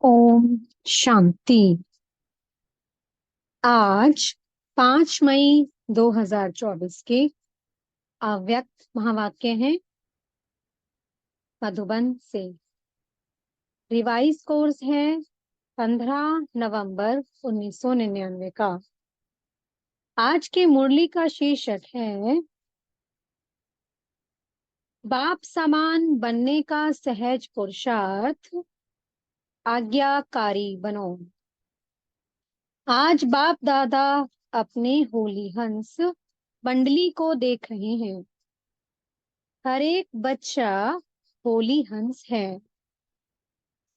ओम शांति। आज 5 मई 2024 के अव्यक्त महावाक्य हैं मधुबन से। रिवाइज कोर्स है 15 नवंबर 1999 का। आज के मुरली का शीर्षक है बाप समान बनने का सहज पुरुषार्थ, आज्ञाकारी बनो। आज बाप दादा अपने होली हंस मंडली को देख रहे हैं। हर एक बच्चा होली हंस है।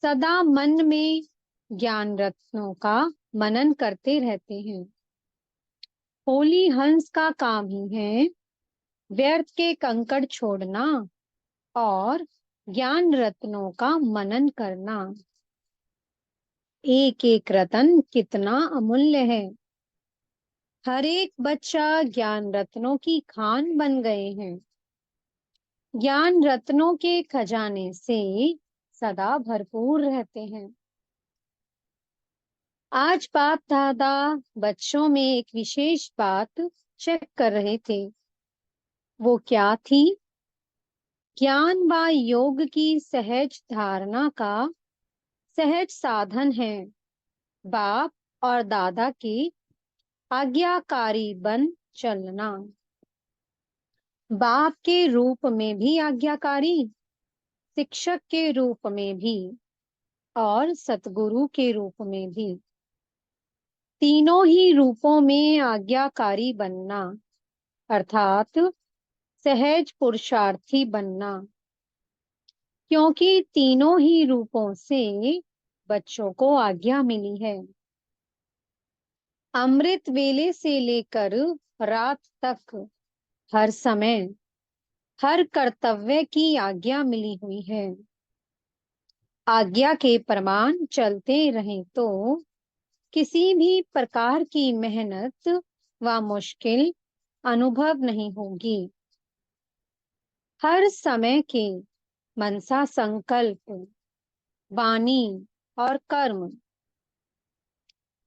सदा मन में ज्ञान रत्नों का मनन करते रहते हैं। होली हंस का काम ही है व्यर्थ के कंकड़ छोड़ना और ज्ञान रत्नों का मनन करना। एक एक रतन कितना अमूल्य है। हर एक बच्चा ज्ञान रत्नों की खान बन गए हैं। ज्ञान रत्नों के खजाने से सदा भरपूर रहते हैं। आज बाप दादा बच्चों में एक विशेष बात चेक कर रहे थे। वो क्या थी? ज्ञान व योग की सहज धारणा का सहज साधन है बाप और दादा की आज्ञाकारी बन चलना। बाप के रूप में भी आज्ञाकारी, शिक्षक के रूप में भी और सतगुरु के रूप में भी। तीनों ही रूपों में आज्ञाकारी बनना अर्थात सहज पुरुषार्थी बनना, क्योंकि तीनों ही रूपों से बच्चों को आज्ञा मिली है। अमृत वेले से लेकर रात तक हर समय हर कर्तव्य की आज्ञा मिली हुई है। आज्ञा के प्रमाण चलते रहें तो किसी भी प्रकार की मेहनत व मुश्किल अनुभव नहीं होगी। हर समय के मनसा संकल्प, वाणी और कर्म,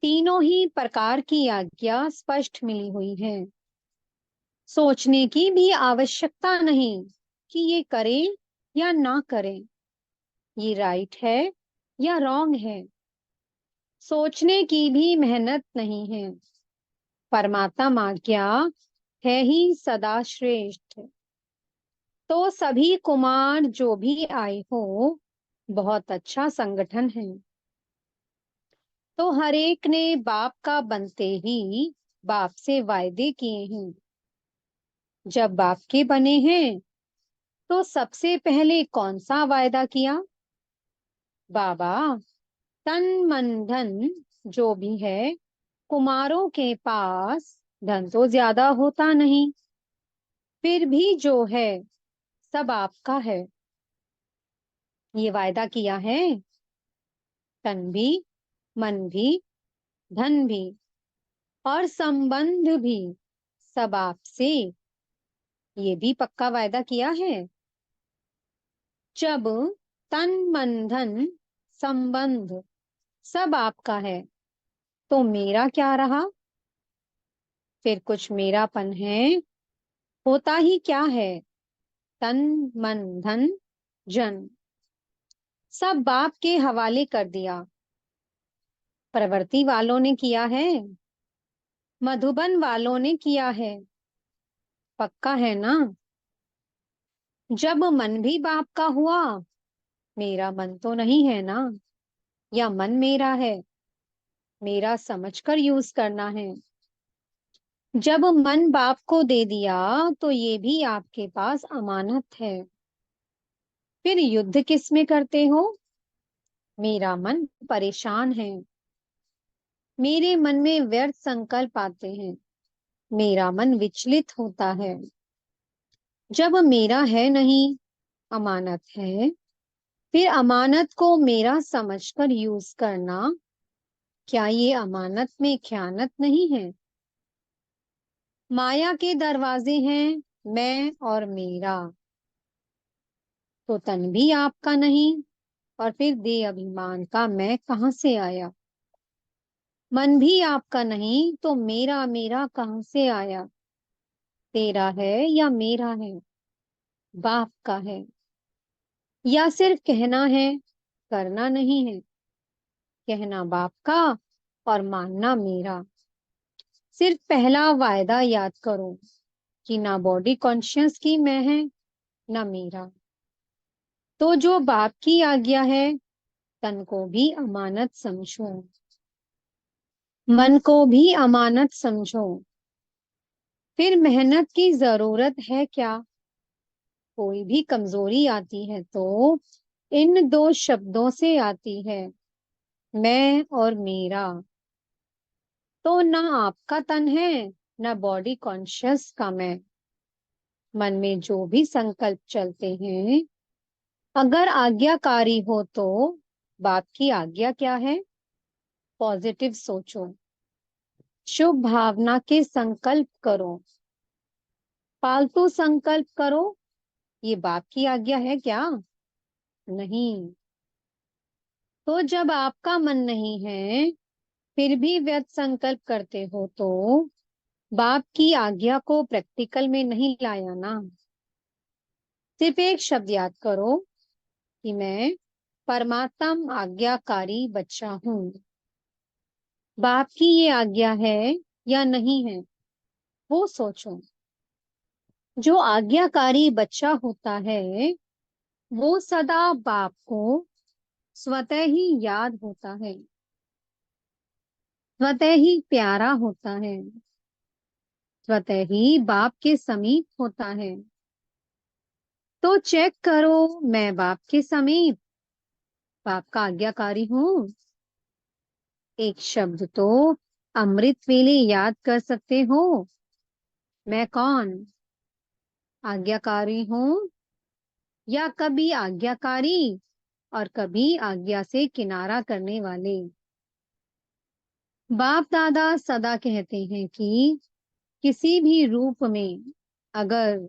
तीनों ही प्रकार की आज्ञा स्पष्ट मिली हुई है। सोचने की भी आवश्यकता नहीं कि ये करें या ना करें, ये राइट है या रॉन्ग है। सोचने की भी मेहनत नहीं है। परमात्मा आज्ञा है ही सदा श्रेष्ठ। तो सभी कुमार जो भी आए हो, बहुत अच्छा संगठन है। तो हर एक ने बाप का बनते ही बाप से वायदे किए हैं। जब बाप के बने हैं तो सबसे पहले कौन सा वायदा किया? बाबा, तन मन धन जो भी है, कुमारों के पास धन तो ज्यादा होता नहीं, फिर भी जो है सब आपका है। ये वायदा किया है। तन भी, मन भी, धन भी और संबंध भी सब आपसे, ये भी पक्का वायदा किया है। जब तन मन धन संबंध सब आपका है तो मेरा क्या रहा? फिर कुछ मेरापन है? होता ही क्या है? तन मन धन जन सब बाप के हवाले कर दिया। प्रवृत्ति वालों ने किया है, मधुबन वालों ने किया है। पक्का है ना? जब मन भी बाप का हुआ, मेरा मन तो नहीं है ना, या मन मेरा है? मेरा समझकर यूज करना है। जब मन बाप को दे दिया तो ये भी आपके पास अमानत है। फिर युद्ध किस में करते हो? मेरा मन परेशान है, मेरे मन में व्यर्थ संकल्प आते हैं, मेरा मन विचलित होता है। जब मेरा है नहीं, अमानत है, फिर अमानत को मेरा समझकर यूज करना, क्या ये अमानत में खयानत नहीं है? माया के दरवाजे हैं मैं और मेरा, तो तन भी आपका नहीं, और फिर दे अभिमान का मैं कहाँ से आया। मन भी आपका नहीं तो मेरा मेरा कहाँ से आया। तेरा है या मेरा है, बाप का है, या सिर्फ कहना है करना नहीं है। कहना बाप का और मानना मेरा। सिर्फ पहला वायदा याद करो कि ना बॉडी कॉन्शियस की मैं है, ना मेरा। तो जो बाप की आज्ञा है, तन को भी अमानत समझो, मन को भी अमानत समझो। फिर मेहनत की जरूरत है क्या। कोई भी कमजोरी आती है तो इन दो शब्दों से आती है, मैं और मेरा। तो ना आपका तन है, ना बॉडी कॉन्शियस का मैं। मन में जो भी संकल्प चलते हैं, अगर आज्ञाकारी हो तो बाप की आज्ञा क्या है। पॉजिटिव सोचो, शुभ भावना के संकल्प करो। फालतू संकल्प करो, ये बाप की आज्ञा है क्या। नहीं। तो जब आपका मन नहीं है फिर भी व्यर्थ संकल्प करते हो तो बाप की आज्ञा को प्रैक्टिकल में नहीं लाया ना। सिर्फ एक शब्द याद करो कि मैं परमात्म आज्ञाकारी बच्चा हूँ। बाप की ये आज्ञा है या नहीं है, वो सोचो। जो आज्ञाकारी बच्चा होता है वो सदा बाप को स्वतः ही याद होता है, स्वतः ही प्यारा होता है, स्वतः ही बाप के समीप होता है। तो चेक करो, मैं बाप के समीप, बाप का आज्ञाकारी हूँ। एक शब्द तो अमृत वेले याद कर सकते हो। मैं कौन, आज्ञाकारी हूँ, या कभी आज्ञाकारी और कभी आज्ञा से किनारा करने वाले। बाप दादा सदा कहते हैं कि किसी भी रूप में अगर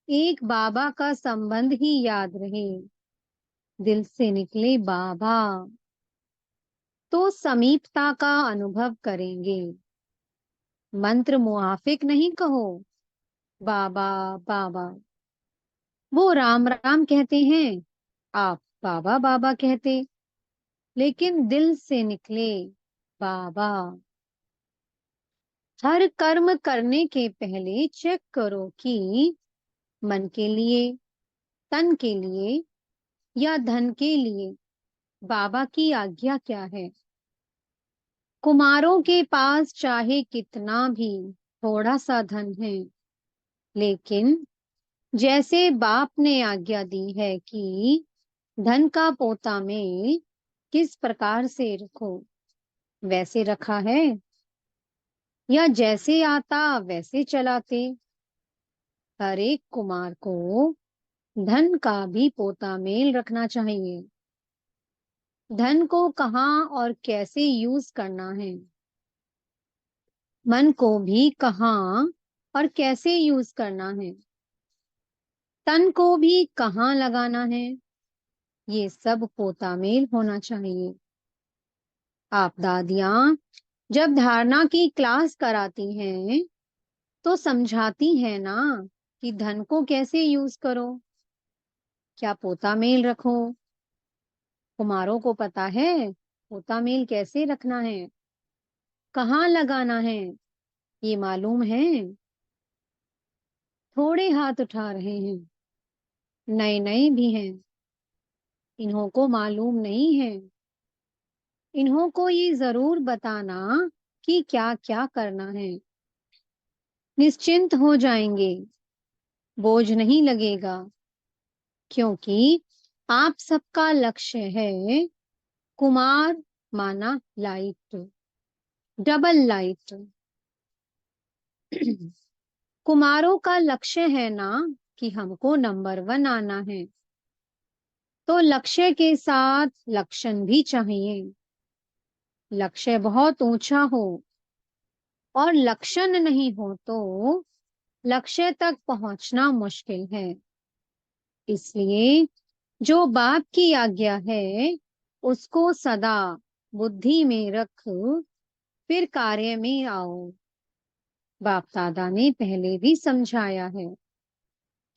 एक बाबा का संबंध ही याद रहे, दिल से निकले बाबा, तो समीपता का अनुभव करेंगे। मंत्र मुआफिक नहीं कहो, बाबा बाबा। वो राम राम कहते हैं, आप बाबा बाबा कहते, लेकिन दिल से निकले बाबा। हर कर्म करने के पहले चेक करो कि मन के लिए, तन के लिए या धन के लिए बाबा की आज्ञा क्या है। कुमारों के पास चाहे कितना भी थोड़ा सा धन है, लेकिन जैसे बाप ने आज्ञा दी है कि धन का पोता में किस प्रकार से रखो, वैसे रखा है, या जैसे आता वैसे चलाते। हर एक कुमार को धन का भी पोता मेल रखना चाहिए। धन को कहाँ और कैसे यूज करना है, मन को भी कहाँ और कैसे यूज करना है, तन को भी कहाँ लगाना है, ये सब पोता मेल होना चाहिए। आप दादियां जब धारणा की क्लास कराती हैं तो समझाती हैं ना कि धन को कैसे यूज करो, क्या पोता मेल रखो। कुमारों को पता है पोता मेल कैसे रखना है, कहाँ लगाना है, ये मालूम है। थोड़े हाथ उठा रहे हैं, नए नए भी हैं, इन्हों को मालूम नहीं है। इन्हों को ये जरूर बताना कि क्या क्या करना है। निश्चिंत हो जाएंगे, बोझ नहीं लगेगा, क्योंकि आप सबका लक्ष्य है कुमार माना लाइट, डबल लाइट। कुमारों का लक्ष्य है ना कि हमको नंबर 1 आना है, तो लक्ष्य के साथ लक्षण भी चाहिए। लक्ष्य बहुत ऊंचा हो और लक्षण नहीं हो तो लक्ष्य तक पहुंचना मुश्किल है। इसलिए जो बाप की आज्ञा है उसको सदा बुद्धि में रख, फिर कार्य में आओ। बाप दादा ने पहले भी समझाया है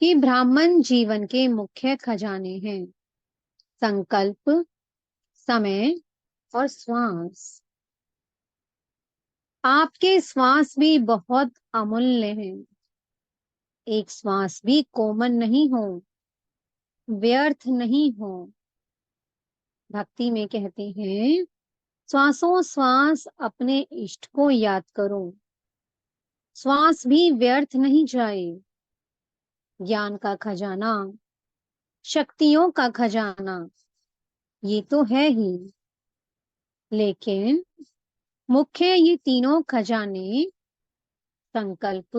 कि ब्राह्मण जीवन के मुख्य खजाने हैं: संकल्प, समय और श्वास। आपके श्वास भी बहुत अमूल्य हैं। एक श्वास भी कोमल नहीं हो, व्यर्थ नहीं हो। भक्ति में कहते हैं, श्वासों श्वास अपने इष्ट को याद करो, श्वास भी व्यर्थ नहीं जाए। ज्ञान का खजाना, शक्तियों का खजाना, ये तो है ही, लेकिन मुख्य ये तीनों खजाने, संकल्प,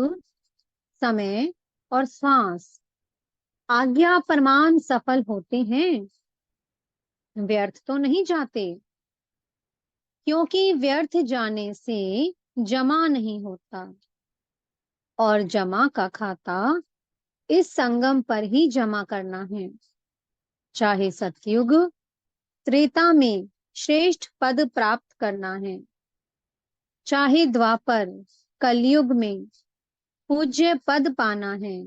समय और श्वास, आज्ञा प्रमाण सफल होते हैं, व्यर्थ तो नहीं जाते। क्योंकि व्यर्थ जाने से जमा नहीं होता, और जमा का खाता इस संगम पर ही जमा करना है। चाहे सतयुग, त्रेता में श्रेष्ठ पद प्राप्त करना है, चाहे द्वापर, कलयुग में पूज्य पद पाना है,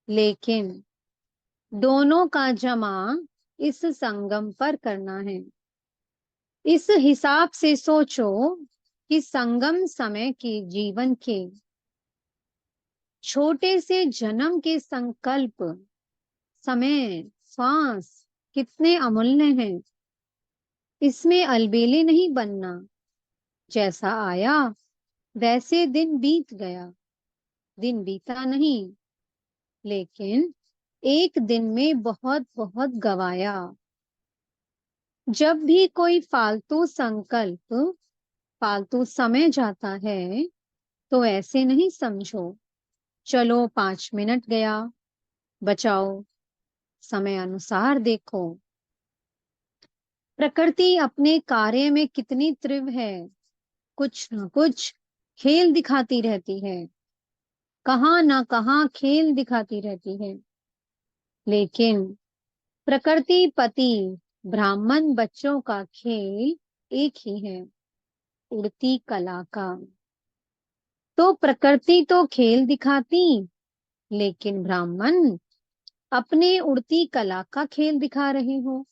लेकिन दोनों का जमा इस संगम पर करना है। इस हिसाब से सोचो कि संगम समय के जीवन के छोटे से जन्म के संकल्प, समय, श्वास कितने अमूल्य हैं। इसमें अलबेले नहीं बनना। जैसा आया वैसे दिन बीत गया, दिन बीता नहीं, लेकिन एक दिन में बहुत बहुत गवाया। जब भी कोई फालतू संकल्प, फालतू समय जाता है, तो ऐसे नहीं समझो, चलो 5 मिनट गया, बचाओ, समय अनुसार देखो। प्रकृति अपने कार्य में कितनी तीव्र है, कुछ न कुछ खेल दिखाती रहती है, कहाँ ना कहाँ खेल दिखाती रहती है। लेकिन प्रकृति पति ब्राह्मण बच्चों का खेल एक ही है, उड़ती कला का। तो प्रकृति तो खेल दिखाती, लेकिन ब्राह्मण अपने उड़ती कला का खेल दिखा रहे हो।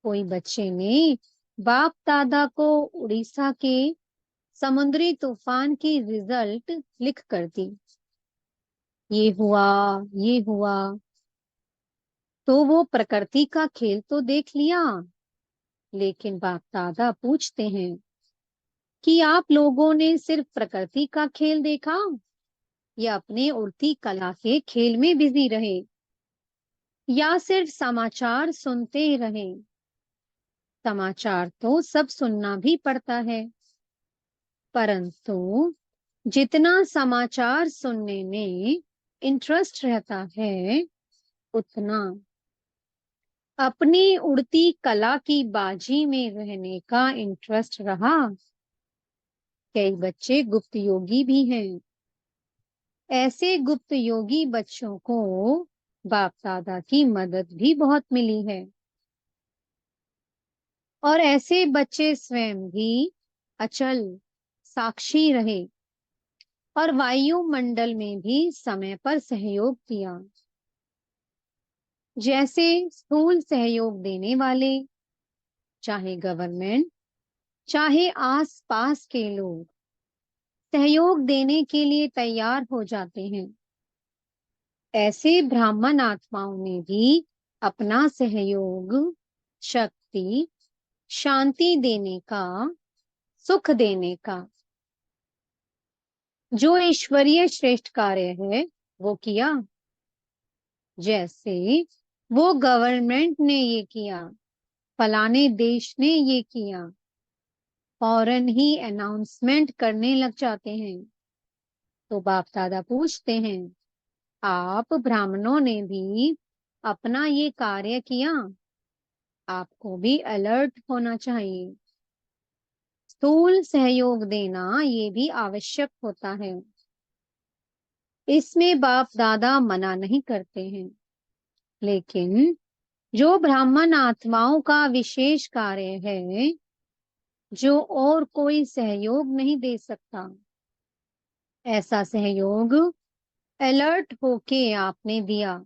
कोई बच्चे ने बाप दादा को उड़ीसा के समुद्री तूफान की रिजल्ट लिख कर दी, ये हुआ, ये हुआ। तो वो प्रकृति का खेल तो देख लिया, लेकिन बाप दादा पूछते हैं कि आप लोगों ने सिर्फ प्रकृति का खेल देखा, या अपने उड़ती कला के खेल में बिजी रहे, या सिर्फ समाचार सुनते रहे। समाचार तो सब सुनना भी पड़ता है, परंतु जितना समाचार सुनने में इंटरेस्ट रहता है, उतना अपनी उड़ती कला की बाजी में रहने का इंटरेस्ट रहा। कई बच्चे गुप्त योगी भी हैं। ऐसे गुप्त योगी बच्चों को बाप दादा की मदद भी बहुत मिली है, और ऐसे बच्चे स्वयं भी अचल साक्षी रहे, और वायुमंडल में भी समय पर सहयोग दिया। जैसे स्थूल सहयोग देने वाले, चाहे गवर्नमेंट, चाहे आस पास के लोग, सहयोग देने के लिए तैयार हो जाते हैं, ऐसे ब्राह्मण आत्माओं ने भी अपना सहयोग, शक्ति, शांति देने का, सुख देने का, जो ईश्वरीय श्रेष्ठ कार्य है वो किया। जैसे वो गवर्नमेंट ने ये किया, फलाने देश ने ये किया, फौरन ही अनाउंसमेंट करने लग जाते हैं। तो बाप दादा पूछते हैं, आप ब्राह्मणों ने भी अपना ये कार्य किया, आपको भी अलर्ट होना चाहिए। स्थूल सहयोग देना ये भी आवश्यक होता है, इसमें बाप दादा मना नहीं करते हैं, लेकिन जो ब्राह्मण आत्माओं का विशेष कार्य है, जो और कोई सहयोग नहीं दे सकता, ऐसा सहयोग अलर्ट होके आपने दिया।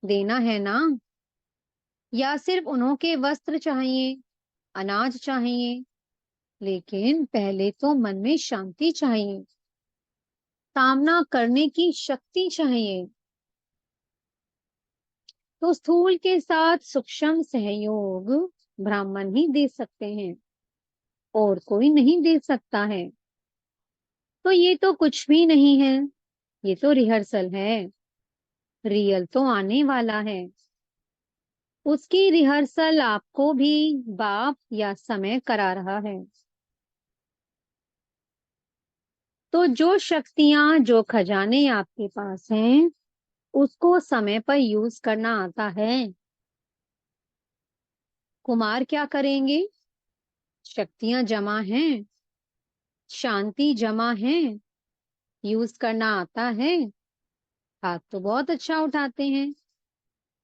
देना है ना? या सिर्फ उन्हों के वस्त्र चाहिए, अनाज चाहिए? लेकिन पहले तो मन में शांति चाहिए, सामना करने की शक्ति चाहिए। तो स्थूल के साथ सूक्ष्म सहयोग ब्राह्मण ही दे सकते हैं, और कोई नहीं दे सकता है। तो ये तो कुछ भी नहीं है, ये तो रिहर्सल है। रियल तो आने वाला है। उसकी रिहर्सल आपको भी बाप या समय करा रहा है। तो जो शक्तियां, जो खजाने आपके पास हैं, उसको समय पर यूज करना आता है। कुमार क्या करेंगे? शक्तियां जमा हैं, शांति जमा है, यूज करना आता है। हाथ तो बहुत अच्छा उठाते हैं,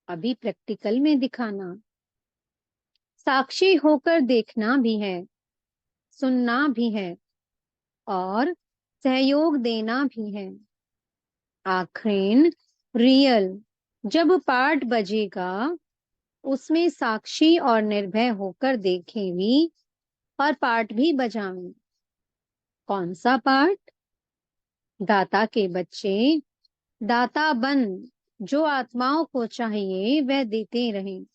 अभी प्रैक्टिकल में दिखाना। साक्षी होकर देखना भी है, सुनना भी है, और सहयोग देना भी है। आखिर रियल जब पाठ बजेगा, उसमें साक्षी और निर्भय होकर देखेंगी और पाठ भी बजावें। कौन सा पाठ? दाता के बच्चे दाता बन, जो आत्माओं को चाहिए वह देते रहें।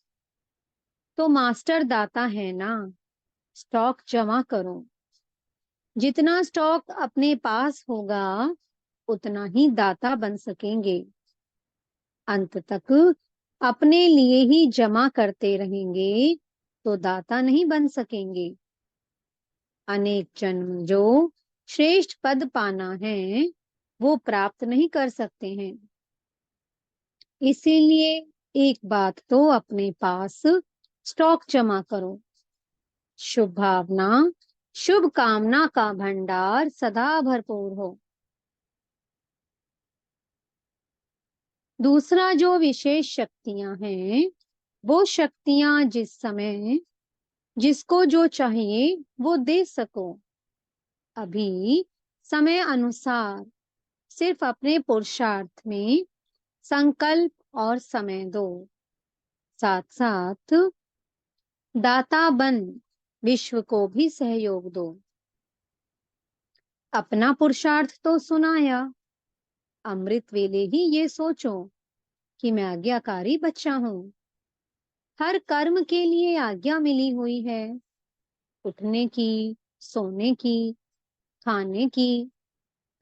तो मास्टर दाता है ना, स्टॉक जमा करो। जितना स्टॉक अपने पास होगा, उतना ही दाता बन सकेंगे। अंत तक अपने लिए ही जमा करते रहेंगे तो दाता नहीं बन सकेंगे। अनेक जन्म जो श्रेष्ठ पद पाना है, वो प्राप्त नहीं कर सकते हैं। इसीलिए एक बात तो अपने पास स्टॉक जमा करो। शुभ भावना, शुभ कामना का भंडार सदा भरपूर हो। दूसरा, जो विशेष शक्तियां हैं, वो शक्तियां जिस समय जिसको जो चाहिए वो दे सको। अभी समय अनुसार सिर्फ अपने पुरुषार्थ में संकल्प और समय दो। साथ साथ दाता बन विश्व को भी सहयोग दो। अपना पुरुषार्थ तो सुनाया, अमृत वेले ही ये सोचो कि मैं आज्ञाकारी बच्चा हूं। हर कर्म के लिए आज्ञा मिली हुई है, उठने की, सोने की, खाने की,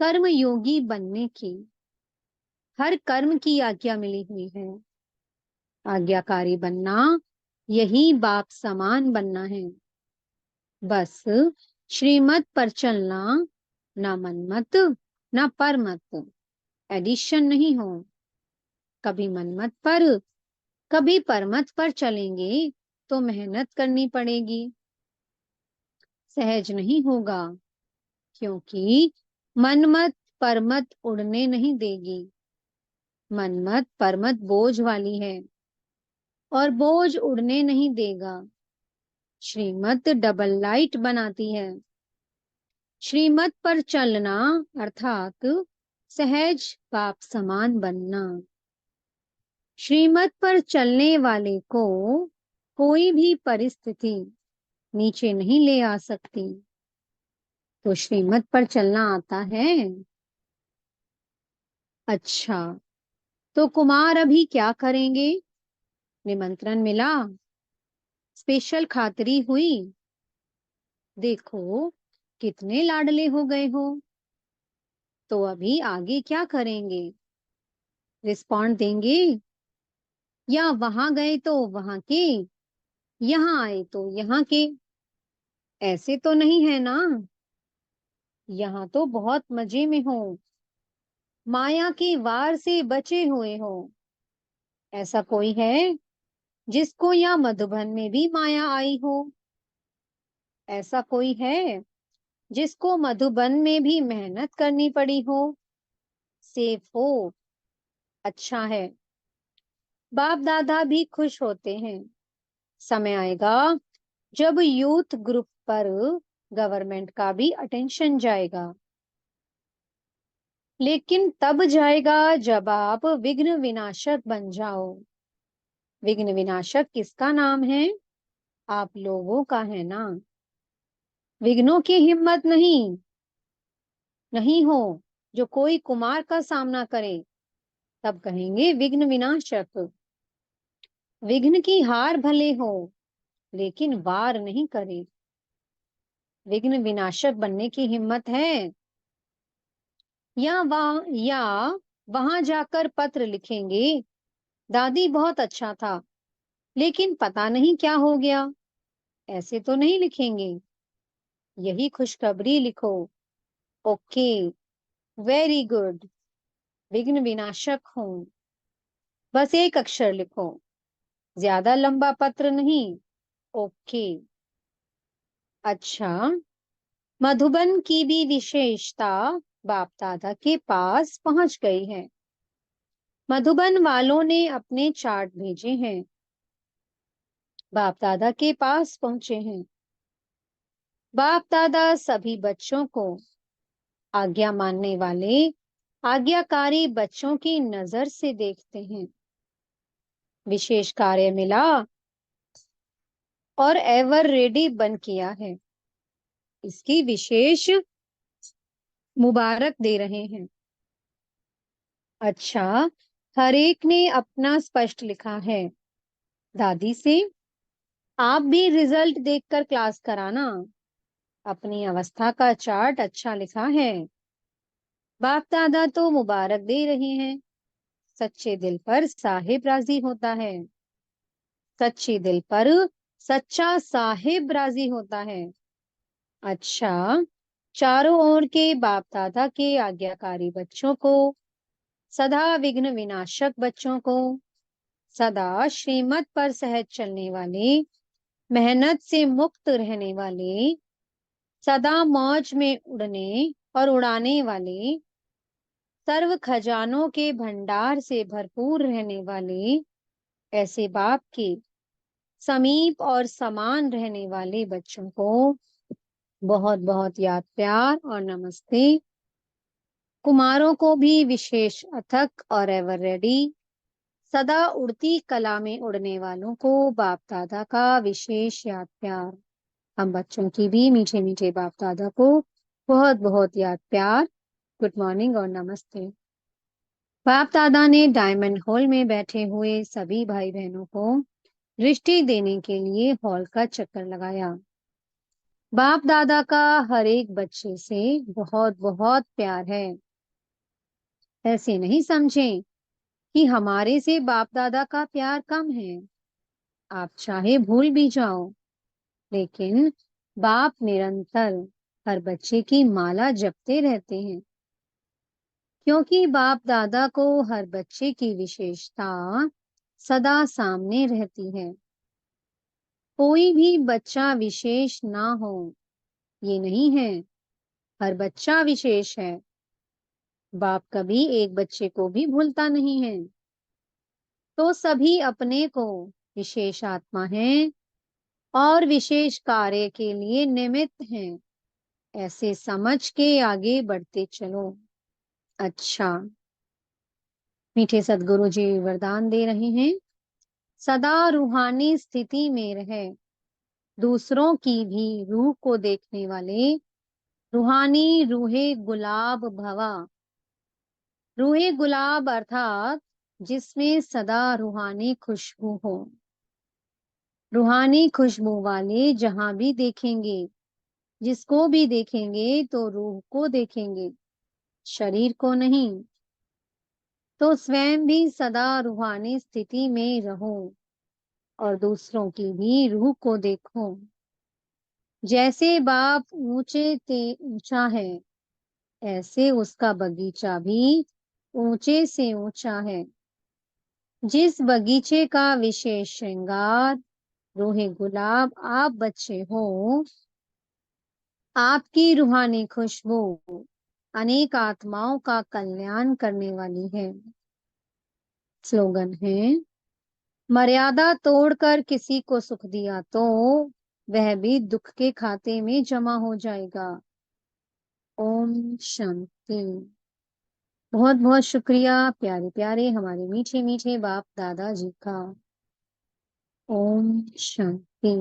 कर्म योगी बनने की। हर कर्म की आज्ञा मिली हुई है। आज्ञाकारी बनना, यही बाप समान बनना है। बस श्रीमत पर चलना, ना मनमत ना परमत। एडिशन नहीं हो। कभी मनमत पर, कभी परमत पर चलेंगे तो मेहनत करनी पड़ेगी, सहज नहीं होगा। क्योंकि मनमत परमत उड़ने नहीं देगी। मनमत परमत बोझ वाली है, और बोझ उड़ने नहीं देगा। श्रीमत डबल लाइट बनाती है। श्रीमत पर चलना अर्थात सहज बाप समान बनना। श्रीमत पर चलने वाले को कोई भी परिस्थिति नीचे नहीं ले आ सकती। तो श्रीमत पर चलना आता है। अच्छा, तो कुमार अभी क्या करेंगे? निमंत्रण मिला, स्पेशल खातिरी हुई, देखो कितने लाडले हो गए हो। तो अभी आगे क्या करेंगे? रिस्पॉन्ड देंगे, या वहां गए तो वहां के, यहाँ आए तो यहाँ के? ऐसे तो नहीं है ना। यहाँ तो बहुत मजे में हो, माया के वार से बचे हुए हो। ऐसा कोई है जिसको यहाँ मधुबन में भी माया आई हो? ऐसा कोई है जिसको मधुबन में भी मेहनत करनी पड़ी हो? सेफ हो, अच्छा है। बाप दादा भी खुश होते हैं। समय आएगा जब यूथ ग्रुप पर गवर्नमेंट का भी अटेंशन जाएगा, लेकिन तब जाएगा जब आप विघ्न विनाशक बन जाओ। विघ्न विनाशक किसका नाम है? आप लोगों का है ना। विघ्नों की हिम्मत नहीं नहीं हो जो कोई कुमार का सामना करे, तब कहेंगे विघ्न विनाशक। विघ्न की हार भले हो, लेकिन वार नहीं करे। विघ्न विनाशक बनने की हिम्मत है, या वहां जाकर पत्र लिखेंगे, दादी बहुत अच्छा था लेकिन पता नहीं क्या हो गया। ऐसे तो नहीं लिखेंगे, यही खुशखबरी लिखो। ओके, वेरी गुड, विघ्न विनाशक हूँ। बस एक अक्षर लिखो, ज्यादा लंबा पत्र नहीं। ओके। अच्छा, मधुबन की भी विशेषता बाप दादा के पास पहुंच गई है। मधुबन वालों ने अपने चार्ट भेजे हैं, बाप दादा के पास पहुंचे हैं। बाप दादा सभी बच्चों को, आज्ञा मानने वाले आज्ञाकारी बच्चों की नजर से देखते हैं। विशेष कार्य मिला और एवर रेडी बन किया है, इसकी विशेष मुबारक दे रहे हैं। अच्छा, हर एक ने अपना स्पष्ट लिखा है। दादी से, आप भी रिजल्ट देखकर क्लास कराना। अपनी अवस्था का चार्ट अच्छा लिखा है। बाप दादा तो मुबारक दे रहे हैं। सच्चे दिल पर साहिब राजी होता है। सच्चे दिल पर सच्चा साहिब राजी होता है। अच्छा, चारों ओर के बाप दादा के आज्ञाकारी बच्चों को, सदा विघ्न विनाशक बच्चों को, सदा श्रीमत पर सहज चलने वाले, मेहनत से मुक्त रहने वाले, सदा मौज में उड़ने और उड़ाने वाले, सर्व खजानों के भंडार से भरपूर रहने वाले, ऐसे बाप के समीप और समान रहने वाले बच्चों को बहुत बहुत याद प्यार और नमस्ते। कुमारों को भी विशेष अथक और एवर रेडी, सदा उड़ती कला में उड़ने वालों को बाप दादा का विशेष याद प्यार। हम बच्चों की भी मीठे मीठे बाप दादा को बहुत बहुत याद प्यार, गुड मॉर्निंग और नमस्ते। बाप दादा ने डायमंड हॉल में बैठे हुए सभी भाई बहनों को दृष्टि देने के लिए हॉल का चक्कर लगाया। बाप दादा का हर एक बच्चे से बहुत बहुत प्यार है। ऐसे नहीं समझें कि हमारे से बाप दादा का प्यार कम है। आप चाहे भूल भी जाओ, लेकिन बाप निरंतर हर बच्चे की माला जपते रहते हैं, क्योंकि बाप दादा को हर बच्चे की विशेषता सदा सामने रहती है। कोई भी बच्चा विशेष ना हो, ये नहीं है। हर बच्चा विशेष है। बाप कभी एक बच्चे को भी भूलता नहीं है। तो सभी अपने को विशेष आत्मा हैं और विशेष कार्य के लिए निमित्त हैं, ऐसे समझ के आगे बढ़ते चलो। अच्छा, मीठे सदगुरु जी वरदान दे रहे हैं, सदा रूहानी स्थिति में रहे, दूसरों की भी रूह को देखने वाले, रूहानी रूहे गुलाब भवा। रूहे गुलाब अर्थात जिसमें सदा रूहानी खुशबू हो। रूहानी खुशबू वाले जहां भी देखेंगे, जिसको भी देखेंगे तो रूह को देखेंगे, शरीर को नहीं। तो स्वयं भी सदा रूहानी स्थिति में रहो और दूसरों की भी रूह को देखो। जैसे बाप ऊंचे ते ऊंचा है, ऐसे उसका बगीचा भी ऊंचे से ऊंचा है। जिस बगीचे का विशेष श्रृंगार रूहे गुलाब आप बच्चे हो, आपकी रूहानी खुशबू अनेक आत्माओं का कल्याण करने वाली है। स्लोगन है, मर्यादा तोड़कर किसी को सुख दिया तो वह भी दुख के खाते में जमा हो जाएगा। ओम शांति। बहुत बहुत शुक्रिया प्यारे प्यारे हमारे मीठे मीठे बाप दादा जी का। ओम शांति।